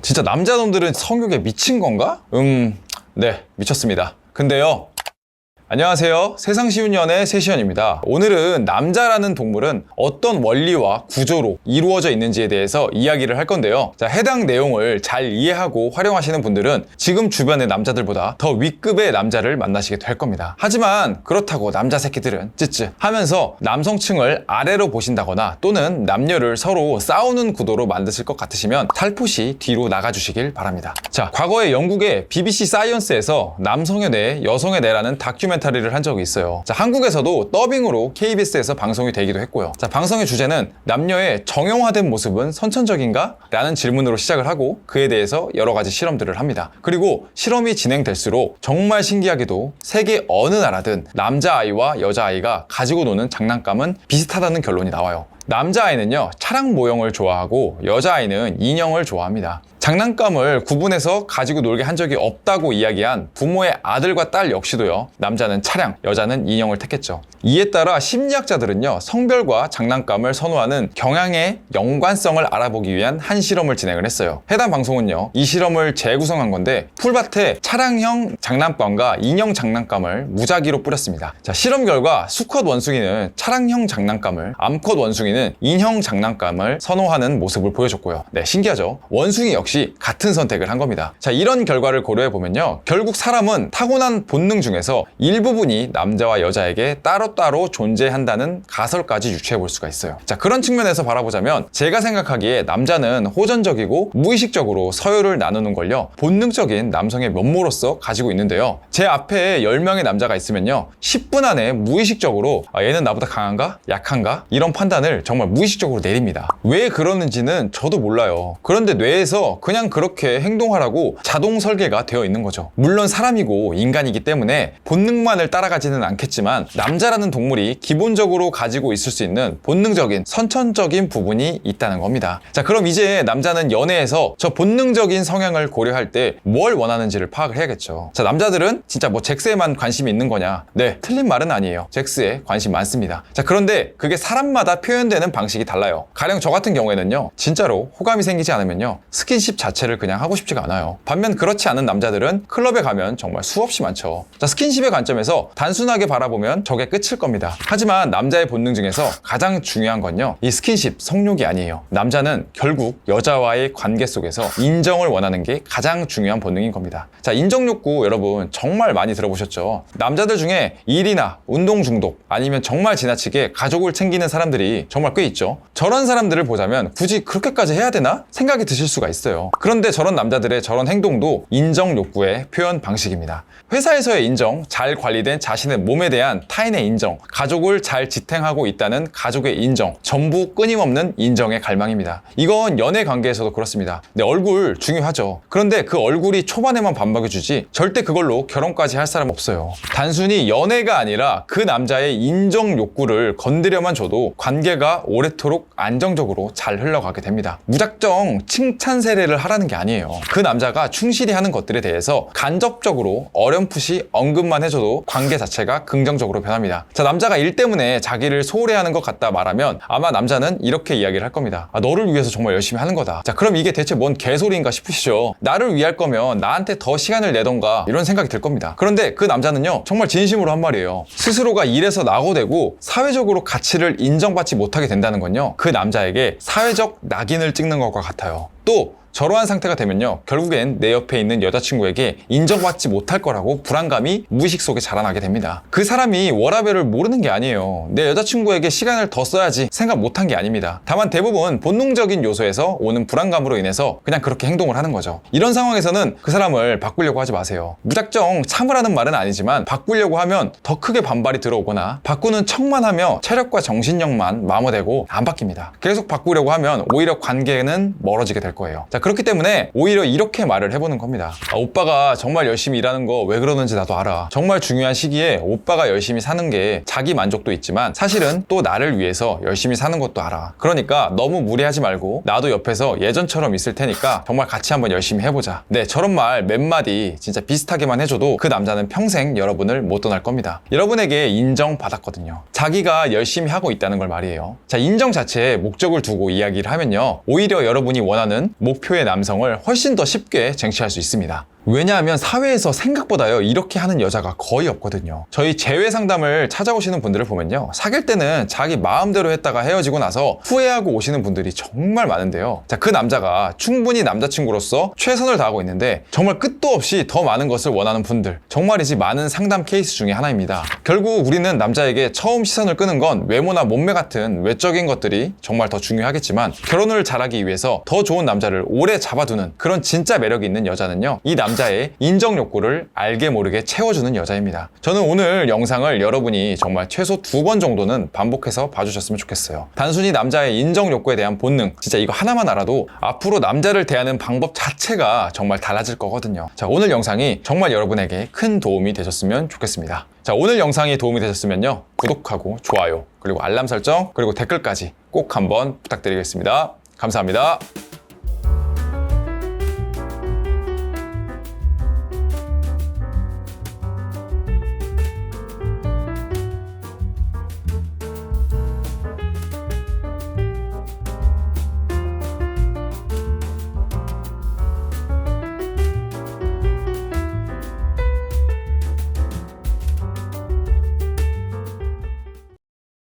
진짜 남자놈들은 성욕에 미친 건가? 네, 미쳤습니다. 근데요, 안녕하세요. 세상 쉬운 연애 세시연입니다. 오늘은 남자라는 동물은 어떤 원리와 구조로 이루어져 있는지에 대해서 이야기를 할 건데요. 자, 해당 내용을 잘 이해하고 활용하시는 분들은 지금 주변의 남자들보다 더 윗급의 남자를 만나시게 될 겁니다. 하지만 그렇다고 남자 새끼들은 찌찌 하면서 남성층을 아래로 보신다거나 또는 남녀를 서로 싸우는 구도로 만드실 것 같으시면 살포시 뒤로 나가주시길 바랍니다. 자, 과거에 영국의 BBC 사이언스에서 남성의 뇌, 여성의 뇌라는 다큐멘터리를 한 적이 있어요. 자, 한국에서도 더빙으로 KBS에서 방송이 되기도 했고요. 자, 방송의 주제는 남녀의 정형화된 모습은 선천적인가? 라는 질문으로 시작을 하고 그에 대해서 여러 가지 실험들을 합니다. 그리고 실험이 진행될수록 정말 신기하게도 세계 어느 나라든 남자아이와 여자아이가 가지고 노는 장난감은 비슷하다는 결론이 나와요. 남자아이는요, 차량 모형을 좋아하고 여자아이는 인형을 좋아합니다. 장난감을 구분해서 가지고 놀게 한 적이 없다고 이야기한 부모의 아들과 딸 역시도요, 남자는 차량, 여자는 인형을 택했죠. 이에 따라 심리학자들은요, 성별과 장난감을 선호하는 경향의 연관성을 알아보기 위한 한 실험을 진행을 했어요. 해당 방송은요, 이 실험을 재구성한 건데 풀밭에 차량형 장난감과 인형 장난감을 무작위로 뿌렸습니다. 자, 실험 결과 수컷 원숭이는 차량형 장난감을, 암컷 원숭이는 인형 장난감을 선호하는 모습을 보여줬고요. 네, 신기하죠? 원숭이 역시 같은 선택을 한 겁니다. 자, 이런 결과를 고려해 보면요, 결국 사람은 타고난 본능 중에서 일부분이 남자와 여자에게 따로따로 존재한다는 가설까지 유추해 볼 수가 있어요. 자, 그런 측면에서 바라보자면 제가 생각하기에 남자는 호전적이고 무의식적으로 서열을 나누는 걸요, 본능적인 남성의 면모로서 가지고 있는데요, 제 앞에 10명의 남자가 있으면요, 10분 안에 무의식적으로 얘는 나보다 강한가? 약한가? 이런 판단을 정말 무의식적으로 내립니다. 왜 그러는지는 저도 몰라요. 그런데 뇌에서 그냥 그렇게 행동하라고 자동 설계가 되어 있는 거죠. 물론 사람이고 인간이기 때문에 본능만을 따라가지는 않겠지만 남자라는 동물이 기본적으로 가지고 있을 수 있는 본능적인 선천적인 부분이 있다는 겁니다. 자, 그럼 이제 남자는 연애에서 저 본능적인 성향을 고려할 때 뭘 원하는지를 파악을 해야겠죠. 자, 남자들은 진짜 뭐 섹스에만 관심이 있는 거냐? 네, 틀린 말은 아니에요. 섹스에 관심 많습니다. 자, 그런데 그게 사람마다 표현되는 방식이 달라요. 가령 저 같은 경우에는요, 진짜로 호감이 생기지 않으면요, 스킨십 자체를 그냥 하고 싶지가 않아요. 반면 그렇지 않은 남자들은 클럽에 가면 정말 수없이 많죠. 자, 스킨십의 관점에서 단순하게 바라보면 저게 끝일 겁니다. 하지만 남자의 본능 중에서 가장 중요한 건요, 이 스킨십, 성욕이 아니에요. 남자는 결국 여자와의 관계 속에서 인정을 원하는 게 가장 중요한 본능인 겁니다. 자, 인정 욕구 여러분 정말 많이 들어보셨죠? 남자들 중에 일이나 운동 중독 아니면 정말 지나치게 가족을 챙기는 사람들이 정말 꽤 있죠. 저런 사람들을 보자면 굳이 그렇게까지 해야 되나? 생각이 드실 수가 있어요. 그런데 저런 남자들의 저런 행동도 인정 욕구의 표현 방식입니다. 회사에서의 인정, 잘 관리된 자신의 몸에 대한 타인의 인정, 가족을 잘 지탱하고 있다는 가족의 인정, 전부 끊임없는 인정의 갈망입니다. 이건 연애 관계에서도 그렇습니다. 내 얼굴 중요하죠. 그런데 그 얼굴이 초반에만 반박해주지 절대 그걸로 결혼까지 할 사람 없어요. 단순히 연애가 아니라 그 남자의 인정 욕구를 건드려만 줘도 관계가 오래도록 안정적으로 잘 흘러가게 됩니다. 무작정 칭찬 세례를 하라는 게 아니에요. 그 남자가 충실히 하는 것들에 대해서 간접적으로 어렴풋이 언급만 해줘도 관계 자체가 긍정적으로 변합니다. 자, 남자가 일 때문에 자기를 소홀해하는 것 같다 말하면 아마 남자는 이렇게 이야기를 할 겁니다. 너를 위해서 정말 열심히 하는 거다. 자, 그럼 이게 대체 뭔 개소리인가 싶으시죠? 나를 위할 거면 나한테 더 시간을 내던가 이런 생각이 들 겁니다. 그런데 그 남자는요, 정말 진심으로 한 말이에요. 스스로가 일에서 낙오되고 사회적으로 가치를 인정받지 못하게 된다는 건요, 그 남자에게 사회적 낙인을 찍는 것과 같아요. 또 저러한 상태가 되면요, 결국엔 내 옆에 있는 여자친구에게 인정받지 못할 거라고 불안감이 무의식 속에 자라나게 됩니다. 그 사람이 워라밸을 모르는 게 아니에요. 내 여자친구에게 시간을 더 써야지 생각 못한 게 아닙니다. 다만 대부분 본능적인 요소에서 오는 불안감으로 인해서 그냥 그렇게 행동을 하는 거죠. 이런 상황에서는 그 사람을 바꾸려고 하지 마세요. 무작정 참으라는 말은 아니지만 바꾸려고 하면 더 크게 반발이 들어오거나 바꾸는 척만 하며 체력과 정신력만 마모되고 안 바뀝니다. 계속 바꾸려고 하면 오히려 관계는 멀어지게 될 거예요. 자, 그렇기 때문에 오히려 이렇게 말을 해보는 겁니다. 오빠가 정말 열심히 일하는 거 왜 그러는지 나도 알아. 정말 중요한 시기에 오빠가 열심히 사는 게 자기 만족도 있지만 사실은 또 나를 위해서 열심히 사는 것도 알아. 그러니까 너무 무리하지 말고 나도 옆에서 예전처럼 있을 테니까 정말 같이 한번 열심히 해보자. 네, 저런 말 몇 마디 진짜 비슷하게만 해줘도 그 남자는 평생 여러분을 못 떠날 겁니다. 여러분에게 인정받았거든요. 자기가 열심히 하고 있다는 걸 말이에요. 자, 인정 자체에 목적을 두고 이야기를 하면요, 오히려 여러분이 원하는 목표 목표의 남성을 훨씬 더 쉽게 쟁취할 수 있습니다. 왜냐하면 사회에서 생각보다요 이렇게 하는 여자가 거의 없거든요. 저희 재회 상담을 찾아오시는 분들을 보면요, 사귈 때는 자기 마음대로 했다가 헤어지고 나서 후회하고 오시는 분들이 정말 많은데요. 자, 그 남자가 충분히 남자친구로서 최선을 다하고 있는데 정말 끝도 없이 더 많은 것을 원하는 분들, 정말이지 많은 상담 케이스 중에 하나입니다. 결국 우리는 남자에게 처음 시선을 끄는 건 외모나 몸매 같은 외적인 것들이 정말 더 중요하겠지만, 결혼을 잘하기 위해서 더 좋은 남자를 오래 잡아두는 그런 진짜 매력이 있는 여자는요, 이 남자의 인정 욕구를 알게 모르게 채워주는 여자입니다. 저는 오늘 영상을 여러분이 정말 최소 2번 정도는 반복해서 봐주셨으면 좋겠어요. 단순히 남자의 인정 욕구에 대한 본능, 진짜 이거 하나만 알아도 앞으로 남자를 대하는 방법 자체가 정말 달라질 거거든요. 자, 오늘 영상이 정말 여러분에게 큰 도움이 되셨으면 좋겠습니다. 자, 오늘 영상이 도움이 되셨으면요, 구독하고 좋아요, 그리고 알람 설정, 그리고 댓글까지 꼭 한번 부탁드리겠습니다. 감사합니다.